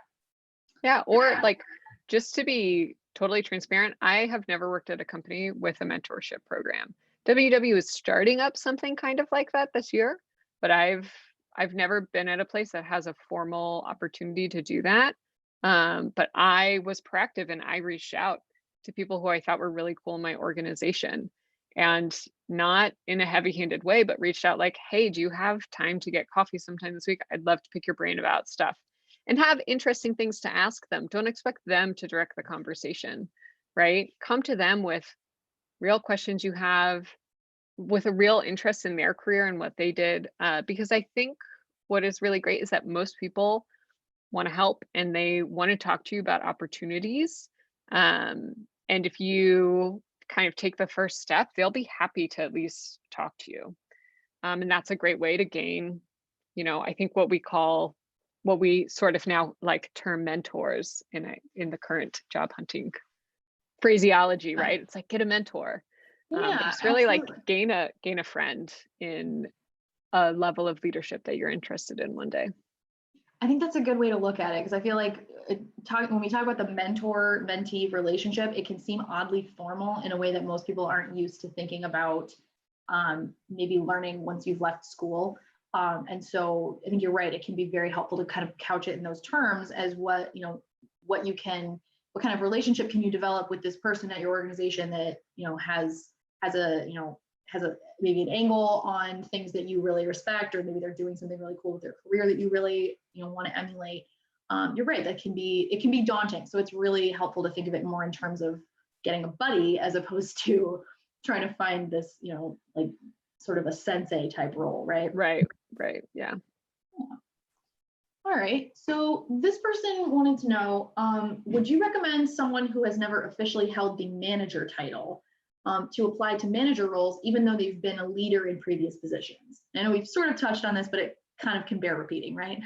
Yeah, or like, just to be totally transparent, I have never worked at a company with a mentorship program. WW is starting up something kind of like that this year, but I've never been at a place that has a formal opportunity to do that. But I was proactive and I reached out to people who I thought were really cool in my organization, and not in a heavy-handed way, but reached out like, "Hey, do you have time to get coffee sometime this week? I'd love to pick your brain about stuff." And have interesting things to ask them. Don't expect them to direct the conversation, right? Come to them with real questions you have, with a real interest in their career and what they did. Because I think what is really great is that most people want to help and they want to talk to you about opportunities. And if you kind of take the first step, they'll be happy to at least talk to you. And that's a great way to gain, I think what what we sort of now like term mentors in the current job hunting phraseology, Yeah, right? It's like get a mentor, but yeah, just really like absolutely. gain a friend in a level of leadership that you're interested in one day. I think that's a good way to look at it because I feel like when we talk about the mentor mentee relationship, it can seem oddly formal in a way that most people aren't used to thinking about maybe learning once you've left school. And so I think you're right. It can be very helpful to kind of couch it in those terms as what, what you can, what kind of relationship can you develop with this person at your organization that, has a, has a maybe an angle on things that you really respect, or maybe they're doing something really cool with their career that you really, want to emulate. You're right. It can be daunting. So it's really helpful to think of it more in terms of getting a buddy as opposed to trying to find this, like sort of a sensei type role, right? Right, right, yeah. All right. So this person wanted to know, would you recommend someone who has never officially held the manager title to apply to manager roles, even though they've been a leader in previous positions? I know we've sort of touched on this, but it kind of can bear repeating, right?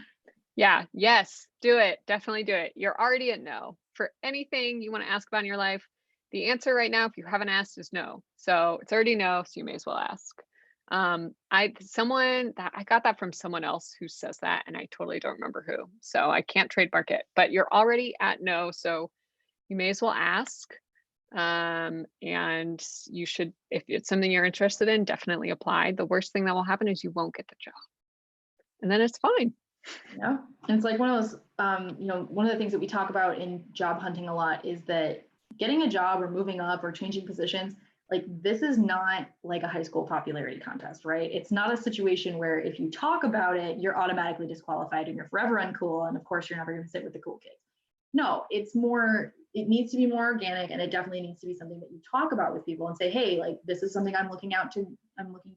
Yeah, yes, do it. Definitely do it. You're already at no. For anything you want to ask about in your life, the answer right now, if you haven't asked, is no. So it's already no, so you may as well ask. I got that from someone else who says that, and I totally don't remember who. So I can't trademark it, but you're already at no, so you may as well ask. And you should, if it's something you're interested in, definitely apply. The worst thing that will happen is you won't get the job, and then it's fine. Yeah. And it's like one of those, one of the things that we talk about in job hunting a lot is that getting a job or moving up or changing positions, like this is not like a high school popularity contest, right? It's not a situation where if you talk about it, you're automatically disqualified and you're forever uncool. And of course, you're never going to sit with the cool kids. No, it's more, it needs to be more organic, and it definitely needs to be something that you talk about with people and say, hey, like this is something I'm looking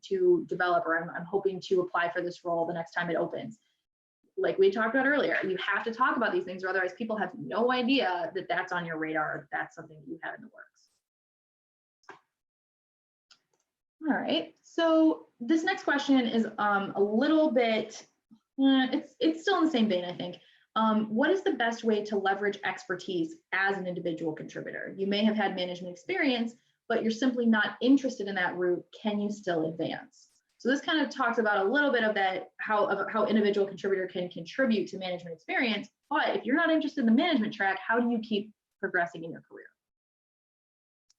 to develop, or I'm hoping to apply for this role the next time it opens. Like we talked about earlier, you have to talk about these things, or otherwise people have no idea that that's on your radar, or that's something that you have in the works. All right, so this next question is a little bit, it's still in the same vein, I think. What is the best way to leverage expertise as an individual contributor? You may have had management experience, but you're simply not interested in that route. Can you still advance? So this kind of talks about a little bit of that, how individual contributor can contribute to management experience. But if you're not interested in the management track, how do you keep progressing in your career?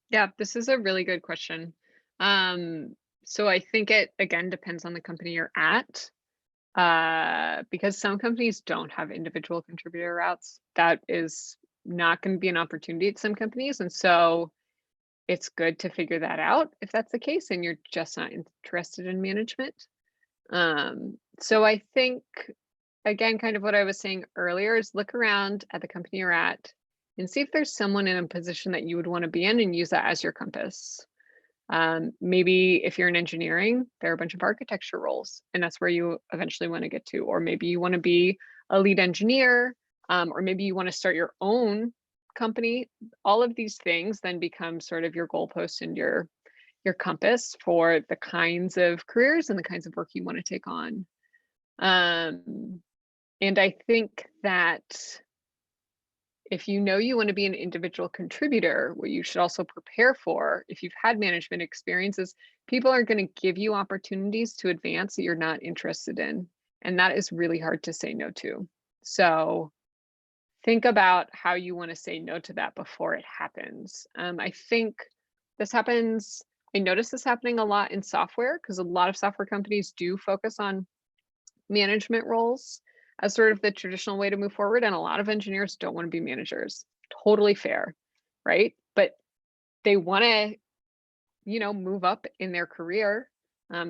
Yeah, this is a really good question. So I think it again depends on the company you're at. Because some companies don't have individual contributor routes. That is not going to be an opportunity at some companies. And so it's good to figure that out if that's the case and you're just not interested in management. So I think, again, kind of what I was saying earlier is look around at the company you're at and see if there's someone in a position that you would want to be in and use that as your compass. Maybe if you're in engineering, there are a bunch of architecture roles, and that's where you eventually want to get to. Or maybe you want to be a lead engineer, or maybe you want to start your own company. All of these things then become sort of your goalposts and your compass for the kinds of careers and the kinds of work you want to take on. And I think that if you know you want to be an individual contributor, what you should also prepare for, if you've had management experiences, people are going to give you opportunities to advance that you're not interested in. And that is really hard to say no to. So think about how you want to say no to that before it happens. I think this happens, I notice this happening a lot in software because a lot of software companies do focus on management roles as sort of the traditional way to move forward. And a lot of engineers don't want to be managers. Totally fair, right? But they want to, move up in their career.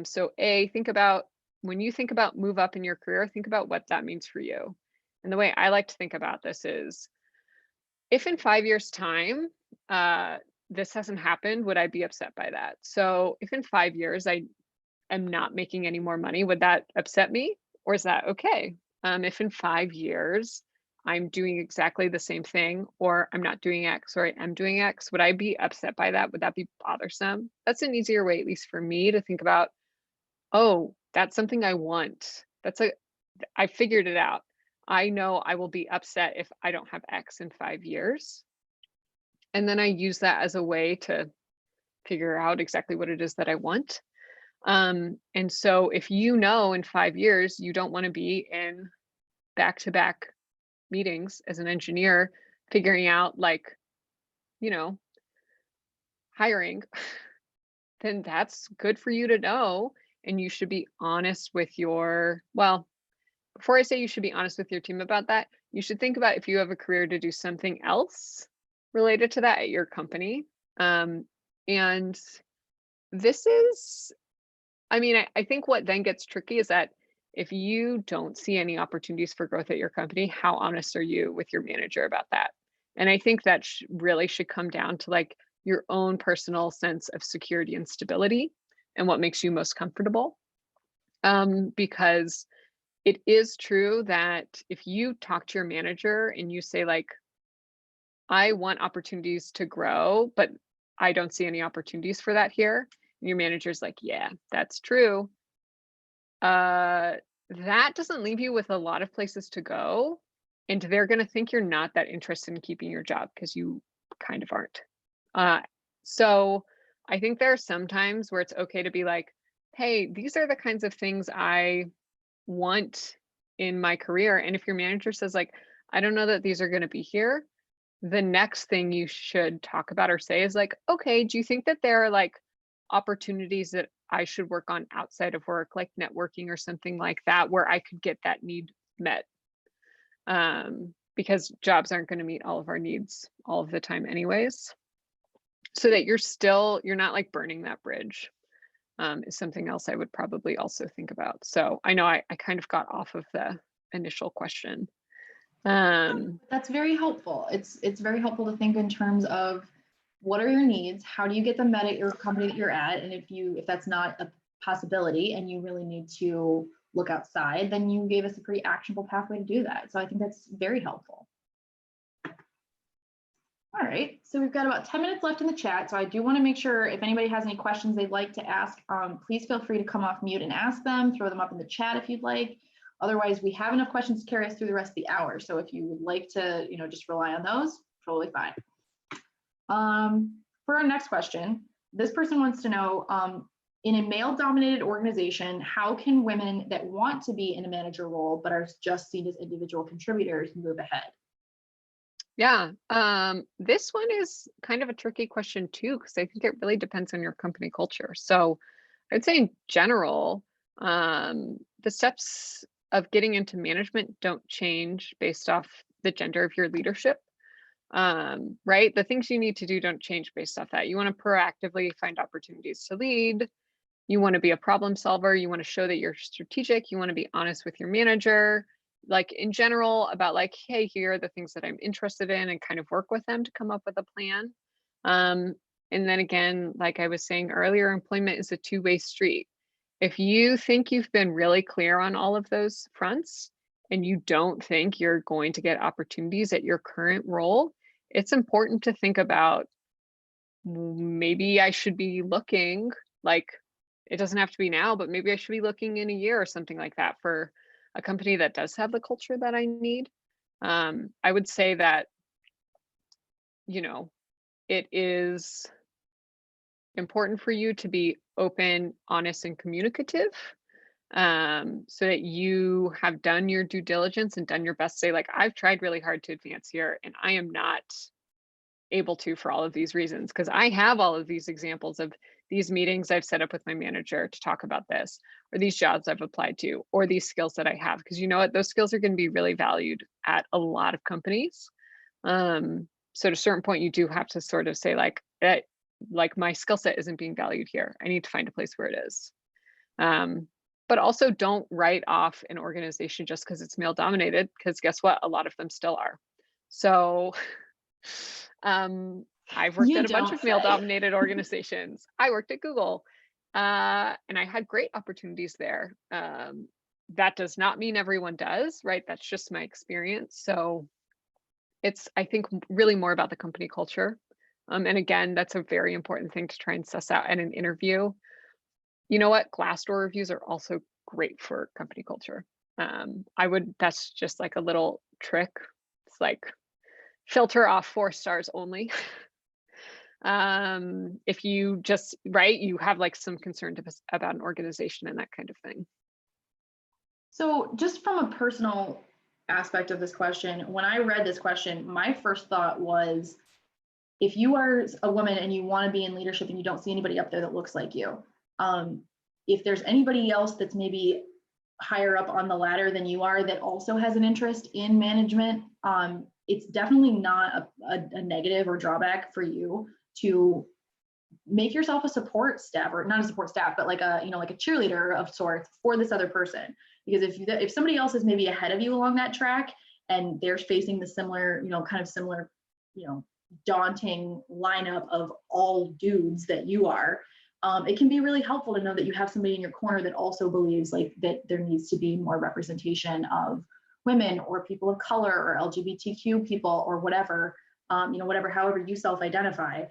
So think about when you think about move up in your career, think about what that means for you. And the way I like to think about this is if in 5 years' time, this hasn't happened, would I be upset by that? So if in 5 years I am not making any more money, would that upset me? Or is that okay? If in 5 years I'm doing exactly the same thing, or I'm not doing X, or I am doing X, would I be upset by that? Would that be bothersome? That's an easier way, at least for me, to think about, oh, that's something I want. I figured it out. I know I will be upset if I don't have X in 5 years. And then I use that as a way to figure out exactly what it is that I want. And so if you know in 5 years you don't want to be in back to back meetings as an engineer, figuring out like, you know, hiring, then that's good for you to know. And you should be honest with your, well, before I say you should be honest with your team about that, you should think about if you have a career to do something else related to that at your company. And this is, I mean, I think what then gets tricky is that if you don't see any opportunities for growth at your company, how honest are you with your manager about that? And I think that really should come down to like your own personal sense of security and stability and what makes you most comfortable. Because it is true that if you talk to your manager and you say, like, I want opportunities to grow, but I don't see any opportunities for that here. And your manager's like, yeah, that's true. Uh, that doesn't leave you with a lot of places to go. And they're going to think you're not that interested in keeping your job because you kind of aren't. Uh, so I think there are some times where it's okay to be like, hey, these are the kinds of things I want in my career. And if your manager says, like, I don't know that these are going to be here, the next thing you should talk about or say is like, okay, do you think that there are like opportunities that I should work on outside of work, like networking or something like that, where I could get that need met? Because jobs aren't going to meet all of our needs all of the time, anyways. So that you're not like burning that bridge, is something else I would probably also think about. So I know I kind of got off of the initial question. That's very helpful. It's very helpful to think in terms of what are your needs, how do you get them met at your company that you're at, and if that's not a possibility and you really need to look outside, then you gave us a pretty actionable pathway to do that. So I think that's very helpful. All right, so we've got about 10 minutes left in the chat. So I do want to make sure if anybody has any questions they'd like to ask, please feel free to come off mute and ask them, throw them up in the chat if you'd like. Otherwise, we have enough questions to carry us through the rest of the hour. So if you would like to, just rely on those, totally fine. For our next question, this person wants to know, in a male-dominated organization, how can women that want to be in a manager role but are just seen as individual contributors move ahead? Yeah, this one is kind of a tricky question too, because I think it really depends on your company culture. So I'd say in general, the steps of getting into management don't change based off the gender of your leadership. Right? The things you need to do don't change based off that. You want to proactively find opportunities to lead. You want to be a problem solver. You want to show that you're strategic. You want to be honest with your manager, like in general, about like, hey, here are the things that I'm interested in, and kind of work with them to come up with a plan. Um, and then again, like I was saying earlier, employment is a two-way street. If you think you've been really clear on all of those fronts and you don't think you're going to get opportunities at your current role, it's important to think about, maybe I should be looking, like, it doesn't have to be now, but maybe I should be looking in a year or something like that for a company that does have the culture that I need. I would say that, it is important for you to be open, honest, and communicative, so that you have done your due diligence and done your best to say, like, I've tried really hard to advance here and I am not able to for all of these reasons, because I have all of these examples of these meetings I've set up with my manager to talk about this, or these jobs I've applied to, or these skills that I have, because you know what, those skills are going to be really valued at a lot of companies. So at a certain point you do have to sort of say, like my skill set isn't being valued here, I need to find a place where it is. But also don't write off an organization just because it's male dominated, because guess what, a lot of them still are. So I've worked You at a bunch don't of male say. dominated organizations. I worked at Google, and I had great opportunities there. That does not mean everyone does, right? That's just my experience. So it's, I think, really more about the company culture. And again, that's a very important thing to try and suss out at an interview. You know what? Glassdoor reviews are also great for company culture. That's just like a little trick. It's like filter off 4 stars only. If you just right, you have like some concern about an organization and that kind of thing. So just from a personal aspect of this question, when I read this question, my first thought was, if you are a woman and you want to be in leadership and you don't see anybody up there that looks like you, if there's anybody else that's maybe higher up on the ladder than you are that also has an interest in management, it's definitely not a negative or drawback for you to make yourself a support staff, or not a support staff, but like a, like a cheerleader of sorts for this other person. Because if somebody else is maybe ahead of you along that track and they're facing the similar, kind of similar, daunting lineup of all dudes that you are, it can be really helpful to know that you have somebody in your corner that also believes like that there needs to be more representation of women or people of color or LGBTQ people or whatever, however you self-identify.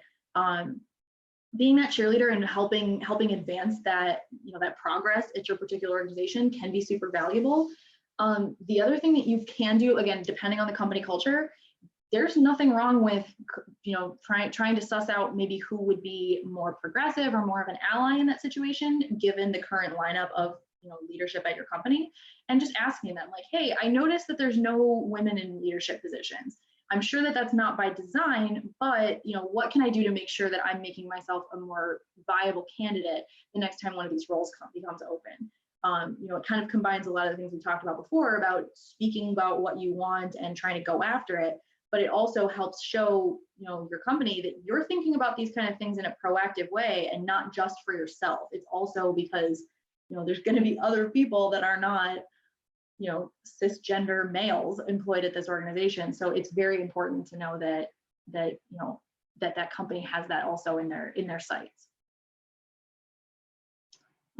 Being that cheerleader and helping advance that, that progress at your particular organization can be super valuable. The other thing that you can do, again, depending on the company culture, there's nothing wrong with, trying to suss out maybe who would be more progressive or more of an ally in that situation, given the current lineup of, leadership at your company, and just asking them like, hey, I noticed that there's no women in leadership positions. I'm sure that that's not by design, but what can I do to make sure that I'm making myself a more viable candidate the next time one of these roles becomes open? It kind of combines a lot of the things we talked about before about speaking about what you want and trying to go after it, but it also helps show your company that you're thinking about these kind of things in a proactive way and not just for yourself. It's also because there's going to be other people that are not cisgender males employed at this organization. So it's very important to know that company has that also in their sights.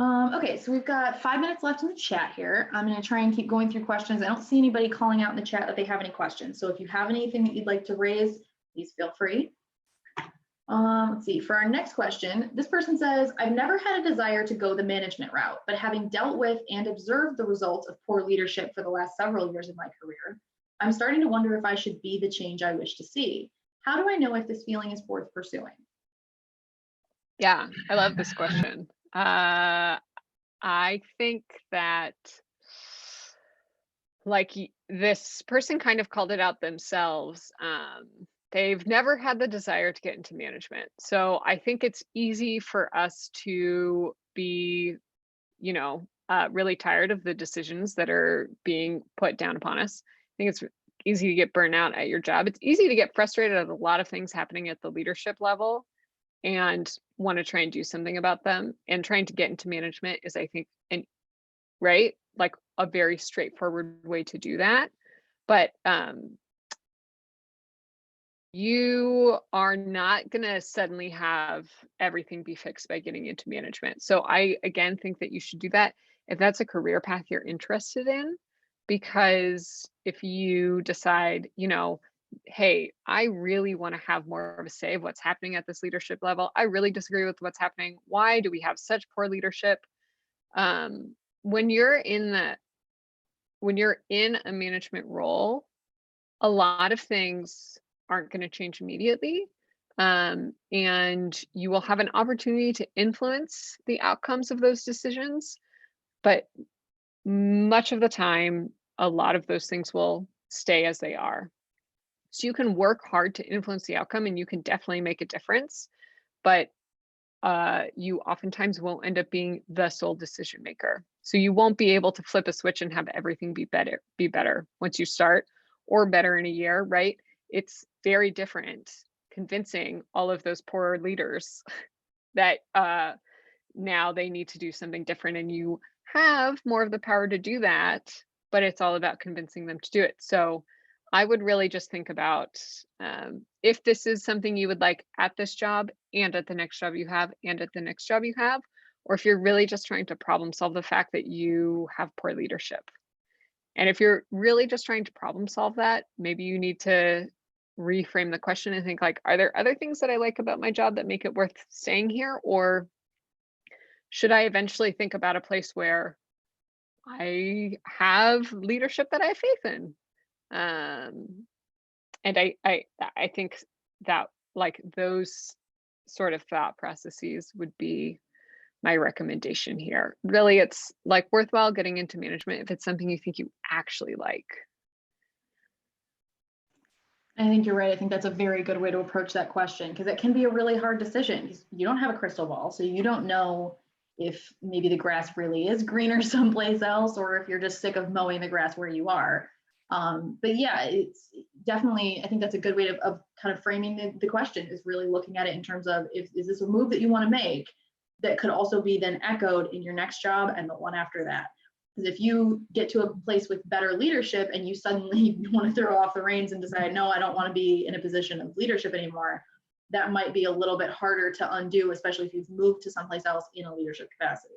Okay, so we've got 5 minutes left in the chat here. I'm going to try and keep going through questions. I don't see anybody calling out in the chat that they have any questions. So if you have anything that you'd like to raise, please feel free. Let's see, for our next question, this person says, I've never had a desire to go the management route, but having dealt with and observed the results of poor leadership for the last several years of my career, I'm starting to wonder if I should be the change I wish to see. How do I know if this feeling is worth pursuing? Yeah, I love this question. I think that this person kind of called it out themselves. They've never had the desire to get into management. So I think it's easy for us to be, really tired of the decisions that are being put down upon us. I think it's easy to get burnt out at your job. It's easy to get frustrated at a lot of things happening at the leadership level and want to try and do something about them. And trying to get into management is, I think, right, like a very straightforward way to do that. But you are not going to suddenly have everything be fixed by getting into management. So I, again, think that you should do that if that's a career path you're interested in, because if you decide, hey, I really want to have more of a say of what's happening at this leadership level. I really disagree with what's happening. Why do we have such poor leadership? When you're in a management role, a lot of things aren't going to change immediately. And you will have an opportunity to influence the outcomes of those decisions. But much of the time, a lot of those things will stay as they are. So you can work hard to influence the outcome and you can definitely make a difference. But you oftentimes won't end up being the sole decision maker. So you won't be able to flip a switch and have everything be better once you start, or better in a year, right? It's very different convincing all of those poor leaders that now they need to do something different, and you have more of the power to do that, but it's all about convincing them to do it. So I would really just think about if this is something you would like at this job and at the next job you have and at the next job you have, or if you're really just trying to problem solve the fact that you have poor leadership. And if you're really just trying to problem solve that, maybe you need to reframe the question and think like, are there other things that I like about my job that make it worth staying here? Or should I eventually think about a place where I have leadership that I have faith in. Um, and I think that like those sort of thought processes would be my recommendation here. Really, it's like worthwhile getting into management if it's something you think you actually like. I think you're right. I think that's a very good way to approach that question because it can be a really hard decision because you don't have a crystal ball. So you don't know if maybe the grass really is greener someplace else or if you're just sick of mowing the grass where you are. But yeah, it's definitely, I think that's a good way of kind of framing the question is really looking at it in terms of is this a move that you want to make that could also be then echoed in your next job and the one after that. Because if you get to a place with better leadership and you suddenly want to throw off the reins and decide, no, I don't want to be in a position of leadership anymore, that might be a little bit harder to undo, especially if you've moved to someplace else in a leadership capacity.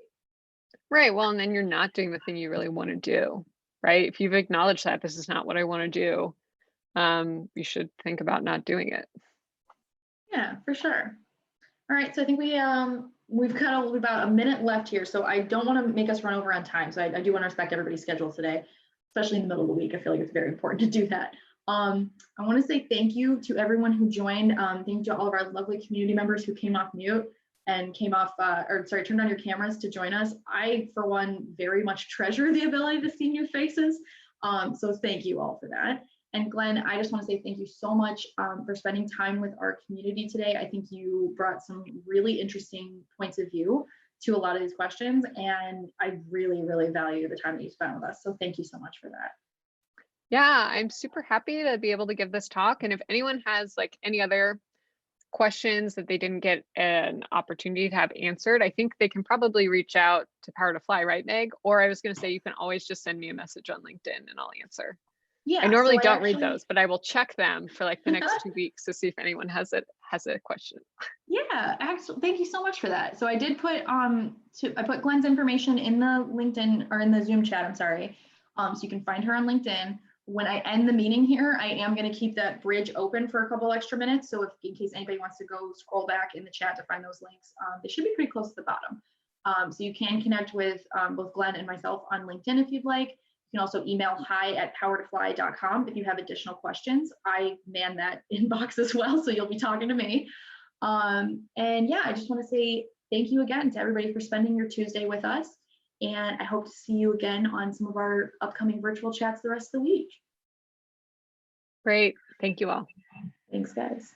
Right. Well, and then you're not doing the thing you really want to do. Right. If you've acknowledged that this is not what I want to do, you should think about not doing it. Yeah, for sure. All right, so I think we've got about a minute left here, so I don't want to make us run over on time. So I do want to respect everybody's schedule today, especially in the middle of the week. I feel like it's very important to do that. I want to say thank you to everyone who joined. Thank you to all of our lovely community members who came off mute and came off, turned on your cameras to join us. I, for one, very much treasure the ability to see new faces. So thank you all for that. And Glenn, I just want to say thank you so much for spending time with our community today. I think you brought some really interesting points of view to a lot of these questions, and I really, really value the time that you spent with us. So thank you so much for that. Yeah, I'm super happy to be able to give this talk. And if anyone has like any other questions that they didn't get an opportunity to have answered, I think they can probably reach out to Power to Fly, right, Meg? Or I was going to say you can always just send me a message on LinkedIn and I'll answer. I Yeah, normally so I don't read actually, those, but I will check them for like the next 2 weeks to see if anyone has a question. yeah, actually, thank you so much for that. So I did put I put Glenn's information in the LinkedIn or in the Zoom chat. I'm sorry, so you can find her on LinkedIn. When I end the meeting here, I am going to keep that bridge open for a couple extra minutes. So if in case anybody wants to go scroll back in the chat to find those links, they should be pretty close to the bottom. So you can connect with both Glenn and myself on LinkedIn if you'd like. You can also email hi@powertofly.com if you have additional questions. I man that inbox as well, so you'll be talking to me. And yeah, I just want to say thank you again to everybody for spending your Tuesday with us. And I hope to see you again on some of our upcoming virtual chats the rest of the week. Great. Thank you all. Thanks, guys.